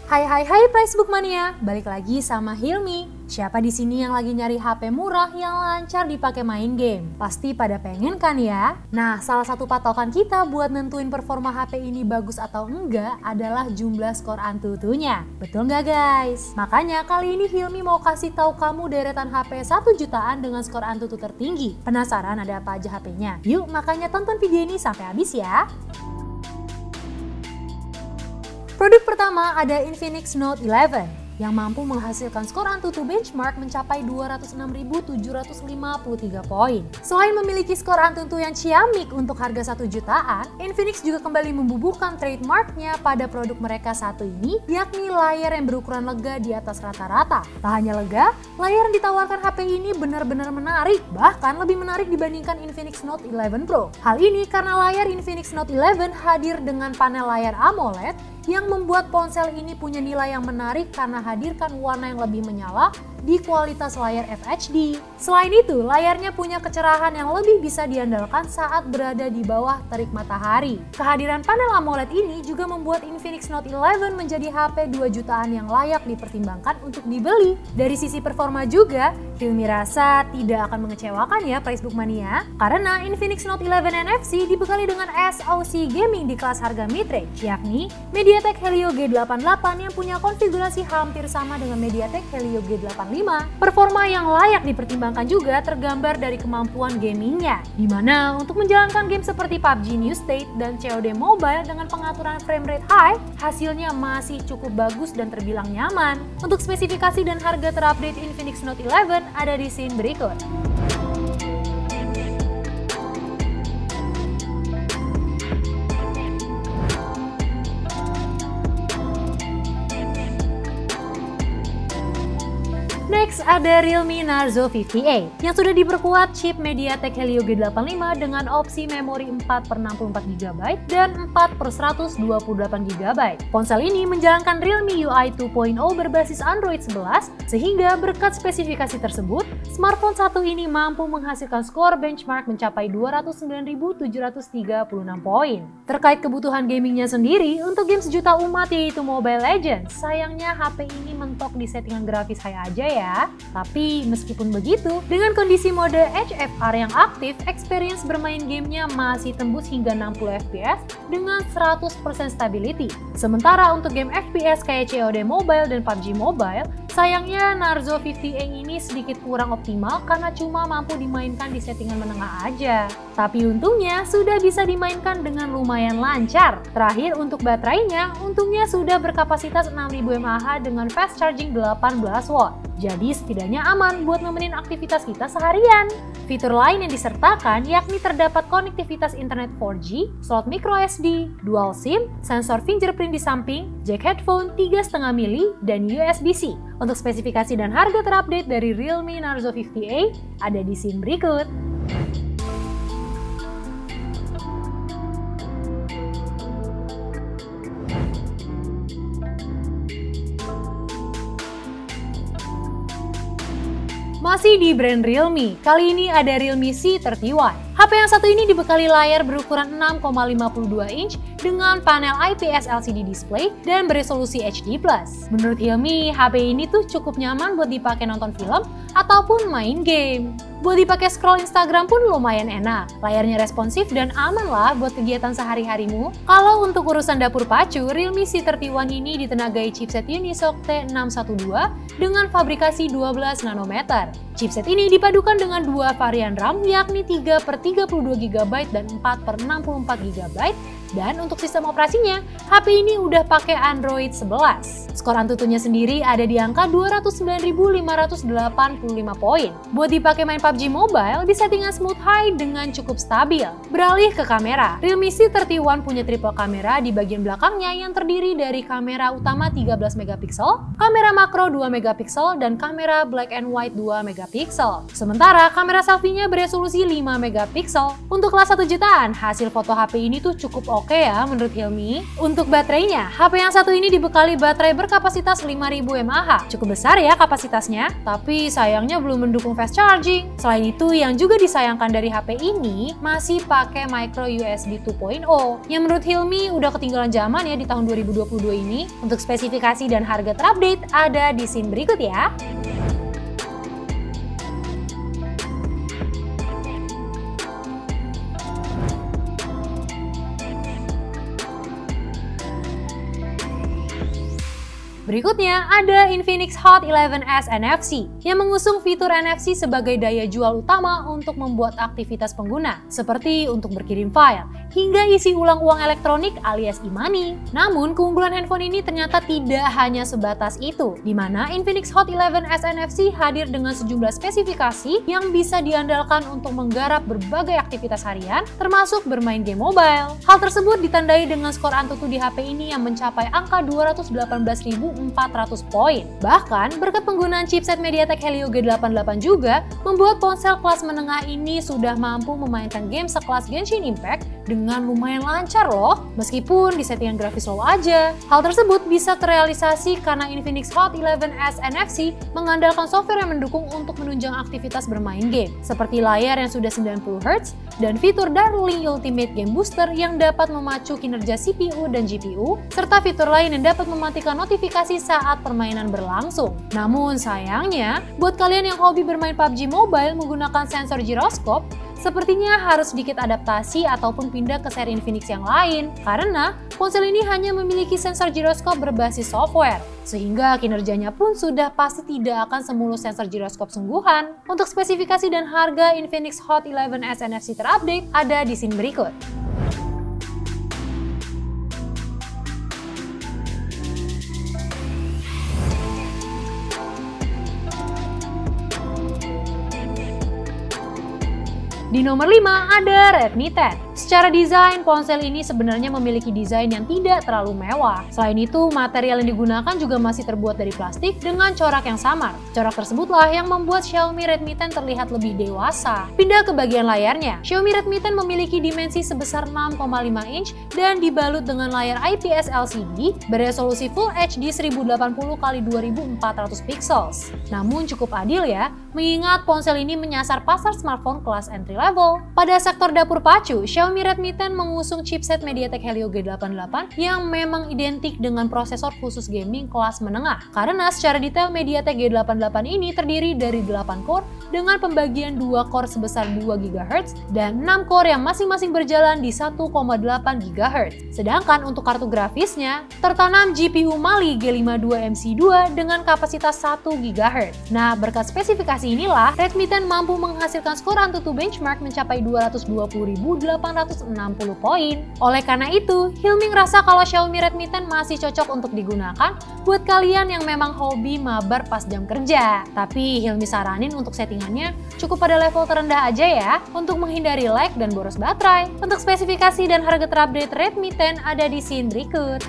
Hai Facebook Mania, balik lagi sama Hilmi. Siapa di sini yang lagi nyari HP murah yang lancar dipakai main game? Pasti pada pengen kan ya? Nah, salah satu patokan kita buat nentuin performa HP ini bagus atau enggak adalah jumlah skor Antutunya. Betul nggak guys? Makanya kali ini Hilmi mau kasih tahu kamu deretan HP 1 jutaan dengan skor Antutu tertinggi. Penasaran ada apa aja HP-nya? Yuk, makanya tonton video ini sampai habis ya. Produk pertama ada Infinix Note 11 yang mampu menghasilkan skor Antutu benchmark mencapai 206.753 poin. Selain memiliki skor Antutu yang ciamik untuk harga 1 jutaan, Infinix juga kembali membubuhkan trademarknya pada produk mereka satu ini, yakni layar yang berukuran lega di atas rata-rata. Tak hanya lega, layar yang ditawarkan HP ini benar-benar menarik, bahkan lebih menarik dibandingkan Infinix Note 11 Pro. Hal ini karena layar Infinix Note 11 hadir dengan panel layar AMOLED yang membuat ponsel ini punya nilai yang menarik karena hadirkan warna yang lebih menyala di kualitas layar FHD. Selain itu, layarnya punya kecerahan yang lebih bisa diandalkan saat berada di bawah terik matahari. Kehadiran panel AMOLED ini juga membuat Infinix Note 11 menjadi HP 2 jutaan yang layak dipertimbangkan untuk dibeli. Dari sisi performa juga, Hilmi rasa tidak akan mengecewakan ya Facebook Mania, karena Infinix Note 11 NFC dibekali dengan SoC gaming di kelas harga mid-range, yakni MediaTek Helio G88 yang punya konfigurasi hampir sama dengan MediaTek Helio G85. Performa yang layak dipertimbangkan juga tergambar dari kemampuan gamingnya, di mana untuk menjalankan game seperti PUBG New State dan COD Mobile dengan pengaturan frame rate high, hasilnya masih cukup bagus dan terbilang nyaman. Untuk spesifikasi dan harga terupdate Infinix Note 11 ada di scene berikut. Next ada Realme Narzo 58 yang sudah diperkuat chip MediaTek Helio G85 dengan opsi memori 4/64GB dan 4/128GB. Ponsel ini menjalankan Realme UI 2.0 berbasis Android 11 sehingga berkat spesifikasi tersebut, smartphone satu ini mampu menghasilkan skor benchmark mencapai 209.736 poin. Terkait kebutuhan gamingnya sendiri, untuk game sejuta umat yaitu Mobile Legends, sayangnya HP ini mentok di settingan grafis high aja ya. Tapi meskipun begitu, dengan kondisi mode HFR yang aktif, experience bermain gamenya masih tembus hingga 60 fps dengan 100% stability. Sementara untuk game FPS kayak COD Mobile dan PUBG Mobile, sayangnya Narzo 50A ini sedikit kurang optimal karena cuma mampu dimainkan di settingan menengah aja. Tapi untungnya sudah bisa dimainkan dengan lumayan lancar. Terakhir untuk baterainya, untungnya sudah berkapasitas 6000 mAh dengan fast charging 18 watt. Jadi setidaknya aman buat nemenin aktivitas kita seharian. Fitur lain yang disertakan yakni terdapat konektivitas internet 4G, slot microSD, dual SIM, sensor fingerprint di samping, jack headphone 3,5 mili, dan USB-C. Untuk spesifikasi dan harga terupdate dari Realme Narzo 50A ada di scene berikut. Masih di brand Realme, kali ini ada Realme C31. HP yang satu ini dibekali layar berukuran 6,52 inch dengan panel IPS LCD display dan beresolusi HD+. Menurut Hilmi, HP ini tuh cukup nyaman buat dipakai nonton film ataupun main game. Buat dipakai scroll Instagram pun lumayan enak. Layarnya responsif dan aman lah buat kegiatan sehari-harimu. Kalau untuk urusan dapur pacu, Realme C31 ini ditenagai chipset Unisoc T612 dengan fabrikasi 12 nanometer. Chipset ini dipadukan dengan dua varian RAM yakni 3/32GB dan 4/64GB. Dan untuk sistem operasinya, HP ini udah pakai Android 11. Skor Antutunya sendiri ada di angka 209.585 poin. Buat dipakai main PUBG Mobile, di settingan smooth high dengan cukup stabil. Beralih ke kamera, Realme C31 punya triple kamera di bagian belakangnya yang terdiri dari kamera utama 13 megapiksel, kamera makro 2 megapiksel, dan kamera black and white 2 megapiksel. Sementara kamera selfie-nya beresolusi 5 megapiksel. Untuk kelas 1 jutaan, hasil foto HP ini tuh cukup oke ya menurut Hilmi. Untuk baterainya, HP yang satu ini dibekali baterai berkapasitas 5000 mAh. Cukup besar ya kapasitasnya, tapi sayangnya belum mendukung fast charging. Selain itu, yang juga disayangkan dari HP ini masih pakai micro USB 2.0 yang menurut Hilmi udah ketinggalan zaman ya di tahun 2022 ini. Untuk spesifikasi dan harga terupdate ada di scene berikut ya. Berikutnya ada Infinix Hot 11s NFC yang mengusung fitur NFC sebagai daya jual utama untuk membuat aktivitas pengguna, seperti untuk berkirim file, hingga isi ulang uang elektronik alias e-money. Namun, keunggulan handphone ini ternyata tidak hanya sebatas itu, di mana Infinix Hot 11s NFC hadir dengan sejumlah spesifikasi yang bisa diandalkan untuk menggarap berbagai aktivitas harian, termasuk bermain game mobile. Hal tersebut ditandai dengan skor Antutu di HP ini yang mencapai angka 218.400 poin. Bahkan, berkat penggunaan chipset MediaTek Helio G88 juga membuat ponsel kelas menengah ini sudah mampu memainkan game sekelas Genshin Impact dengan lumayan lancar loh, meskipun di settingan grafis low aja. Hal tersebut bisa terrealisasi karena Infinix Hot 11s NFC mengandalkan software yang mendukung untuk menunjang aktivitas bermain game, seperti layar yang sudah 90Hz dan fitur Darling Ultimate Game Booster yang dapat memacu kinerja CPU dan GPU, serta fitur lain yang dapat mematikan notifikasi saat permainan berlangsung. Namun sayangnya, buat kalian yang hobi bermain PUBG Mobile menggunakan sensor giroskop, sepertinya harus sedikit adaptasi ataupun pindah ke seri Infinix yang lain, karena ponsel ini hanya memiliki sensor giroskop berbasis software, sehingga kinerjanya pun sudah pasti tidak akan semulus sensor giroskop sungguhan. Untuk spesifikasi dan harga Infinix Hot 11s NFC terupdate ada di scene berikut. Di nomor 5 ada Redmi 10. Secara desain, ponsel ini sebenarnya memiliki desain yang tidak terlalu mewah. Selain itu, material yang digunakan juga masih terbuat dari plastik dengan corak yang samar. Corak tersebutlah yang membuat Xiaomi Redmi 10 terlihat lebih dewasa. Pindah ke bagian layarnya, Xiaomi Redmi 10 memiliki dimensi sebesar 6,5 inch dan dibalut dengan layar IPS LCD beresolusi Full HD 1080x2400 pixels. Namun cukup adil ya, mengingat ponsel ini menyasar pasar smartphone kelas entry level. Pada sektor dapur pacu, Xiaomi Redmi 10 mengusung chipset MediaTek Helio G88 yang memang identik dengan prosesor khusus gaming kelas menengah. Karena secara detail MediaTek G88 ini terdiri dari 8 core dengan pembagian 2 core sebesar 2 GHz dan 6 core yang masing-masing berjalan di 1,8 GHz. Sedangkan untuk kartu grafisnya tertanam GPU Mali G52MC2 dengan kapasitas 1 GHz. Nah, berkat spesifikasi inilah Redmi 10 mampu menghasilkan skor Antutu benchmark mencapai 220.860 poin. Oleh karena itu, Hilmi ngerasa kalau Xiaomi Redmi 10 masih cocok untuk digunakan buat kalian yang memang hobi mabar pas jam kerja. Tapi Hilmi saranin untuk settingannya cukup pada level terendah aja ya, untuk menghindari lag dan boros baterai. Untuk spesifikasi dan harga terupdate Redmi 10 ada di scene berikut.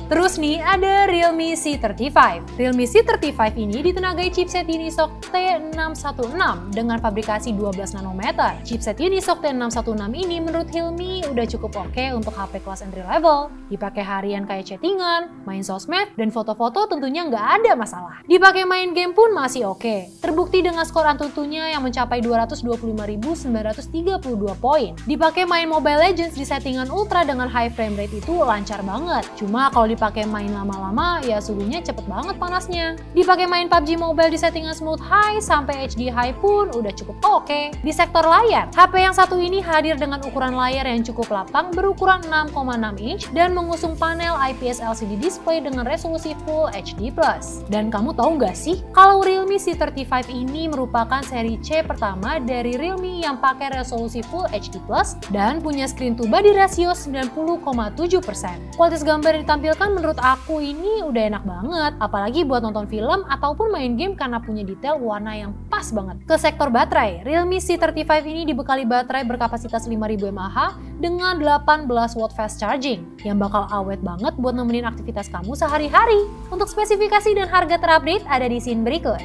Terus nih ada Realme C35. Realme C35 ini ditenagai chipset Unisoc T616 dengan fabrikasi 12 nanometer. Chipset Unisoc T616 ini menurut Hilmi udah cukup oke untuk HP kelas entry level. Dipakai harian kayak chattingan, main sosmed, dan foto-foto tentunya nggak ada masalah. Dipakai main game pun masih oke. Terbukti dengan skor Antutunya yang mencapai 225.932 poin. Dipakai main Mobile Legends di settingan ultra dengan high frame rate itu lancar banget. Cuma kalau dipakai main lama-lama ya suhunya cepet banget panasnya. Dipakai main PUBG Mobile di settingan smooth high sampai HD high pun udah cukup oke. Di sektor layar, HP yang satu ini hadir dengan ukuran layar yang cukup lapang berukuran 6,6 inch dan mengusung panel IPS LCD display dengan resolusi Full HD+. Dan kamu tahu nggak sih kalau Realme C35 ini merupakan seri C pertama dari Realme yang pakai resolusi Full HD+ dan punya screen to body ratio 90,7%. Kualitas gambar yang ditampilkan Bahkan menurut aku ini udah enak banget, apalagi buat nonton film ataupun main game karena punya detail warna yang pas banget. Ke sektor baterai, Realme C35 ini dibekali baterai berkapasitas 5000 mAh dengan 18 watt fast charging yang bakal awet banget buat nemenin aktivitas kamu sehari-hari. Untuk spesifikasi dan harga terupdate ada di scene berikut.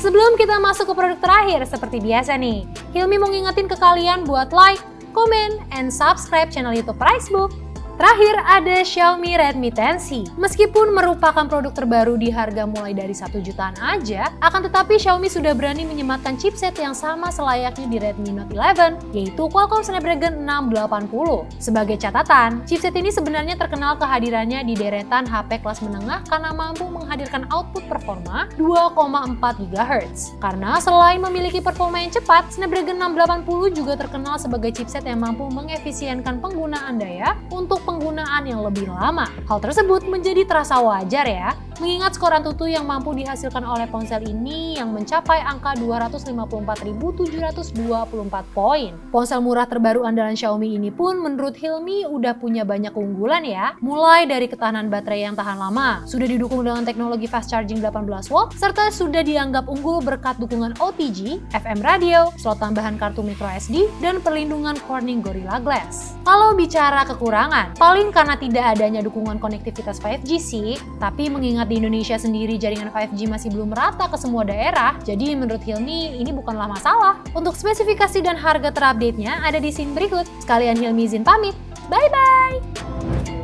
Sebelum kita masuk ke produk terakhir, seperti biasa nih, Hilmi mau ngingetin ke kalian buat like, comment, and subscribe channel YouTube Pricebook. Terakhir ada Xiaomi Redmi 10C. Meskipun merupakan produk terbaru di harga mulai dari 1 jutaan aja, akan tetapi Xiaomi sudah berani menyematkan chipset yang sama selayaknya di Redmi Note 11, yaitu Qualcomm Snapdragon 680. Sebagai catatan, chipset ini sebenarnya terkenal kehadirannya di deretan HP kelas menengah karena mampu menghadirkan output performa 2,4 GHz. Karena selain memiliki performa yang cepat, Snapdragon 680 juga terkenal sebagai chipset yang mampu mengefisienkan penggunaan daya untuk penggunaan yang lebih lama. Hal tersebut menjadi terasa wajar ya, mengingat skor Antutu yang mampu dihasilkan oleh ponsel ini yang mencapai angka 254.724 poin. Ponsel murah terbaru andalan Xiaomi ini pun menurut Hilmi udah punya banyak keunggulan ya, mulai dari ketahanan baterai yang tahan lama, sudah didukung dengan teknologi fast charging 18 watt, serta sudah dianggap unggul berkat dukungan OTG, FM radio, slot tambahan kartu microSD, dan perlindungan Corning Gorilla Glass. Kalau bicara kekurangan, paling karena tidak adanya dukungan konektivitas 5G sih, tapi mengingat di Indonesia sendiri jaringan 5G masih belum merata ke semua daerah, jadi menurut Hilmi ini bukanlah masalah. Untuk spesifikasi dan harga terupdate-nya ada di scene berikut. Sekalian Hilmi izin pamit, bye-bye!